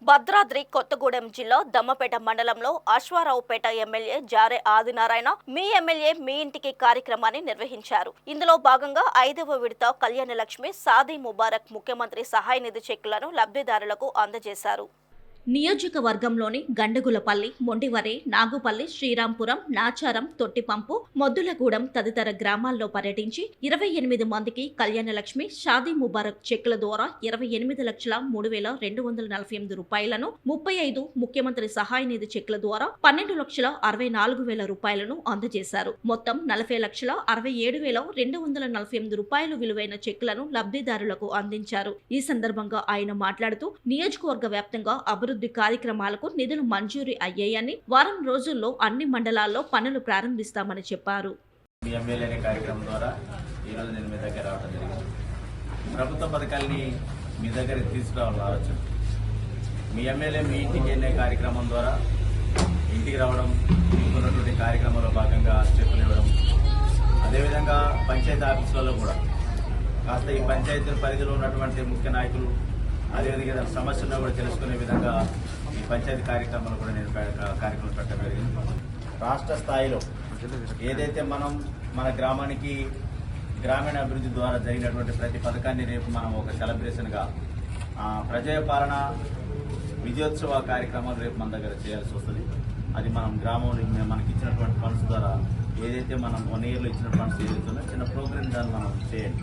భద్రాద్రి కొత్తగూడెం జిల్లా దమ్మపేట మండలంలో అశ్వారావుపేట ఎమ్మెల్యే జారే ఆదినారాయణ మీ ఎమ్మెల్యే మీ ఇంటికి కార్యక్రమాన్ని నిర్వహించారు. ఇందులో భాగంగా 5వ విడత కళ్యాణలక్ష్మి సాదీ ముబారక్ ముఖ్యమంత్రి సహాయ నిధి చెక్కులను లబ్ధిదారులకు అందజేశారు. నియోజకవర్గంలోని గండగులపల్లి, మొండివరే, నాగుపల్లి, శ్రీరాంపురం, నాచారం, తొట్టిపంపు, మొద్దులగూడెం తదితర గ్రామాల్లో పర్యటించి 28 మందికి కళ్యాణలక్ష్మి షాదీ ముబారక్ చెక్కుల ద్వారా 28,03,248 రూపాయలను, 35 ముఖ్యమంత్రి సహాయ నిధి చెక్కుల ద్వారా 12,64,000 రూపాయలను అందజేశారు. మొత్తం 40,67,248 రూపాయలు విలువైన చెక్కులను లబ్ధిదారులకు అందించారు. ఈ సందర్భంగా ఆయన మాట్లాడుతూ నియోజకవర్గ వ్యాప్తంగా అభివృద్ధి కార్యక్రమాలకు నిధులు మంజూరు అయ్యాయని, వారం రోజుల్లో అన్ని మండలాల్లో పనులు ప్రారంభిస్తామని చెప్పారు. కార్యక్రమం ద్వారా ఈరోజు నేను మీ దగ్గర రావడం జరిగింది. ప్రభుత్వ పథకాలని మీ దగ్గరికి తీసుకురావాలని ఆలోచన. మీ ఎమ్మెల్యే మీ ఇంటికి వెళ్ళే కార్యక్రమం ద్వారా ఇంటికి రావడం, ఉన్నటువంటి కార్యక్రమంలో భాగంగా చెప్పులు ఇవ్వడం, అదేవిధంగా పంచాయతీ ఆఫీసులలో కూడా కాస్త ఈ పంచాయతీ పరిధిలో ఉన్నటువంటి ముఖ్య నాయకులు అదేవిధంగా సమస్యలను కూడా తెలుసుకునే విధంగా ఈ పంచాయతీ కార్యక్రమాలు కూడా నేను కార్యక్రమం పెట్టడం జరిగింది. రాష్ట్ర స్థాయిలో ఏదైతే మనం మన గ్రామానికి గ్రామీణ అభివృద్ధి ద్వారా జరిగినటువంటి ప్రతి పథకాన్ని రేపు మనం ఒక సెలబ్రేషన్గా ప్రజాపాలన విజయోత్సవ కార్యక్రమాలు రేపు మన దగ్గర చేయాల్సి వస్తుంది. అది మనం గ్రామంలో మనకి ఇచ్చినటువంటి ఫండ్స్ ద్వారా ఏదైతే మనం 1 ఇయర్లో ఇచ్చిన ఫండ్స్ ఏదైతే చిన్న ప్రోగ్రామ్ దాన్ని మనం చేయాలి.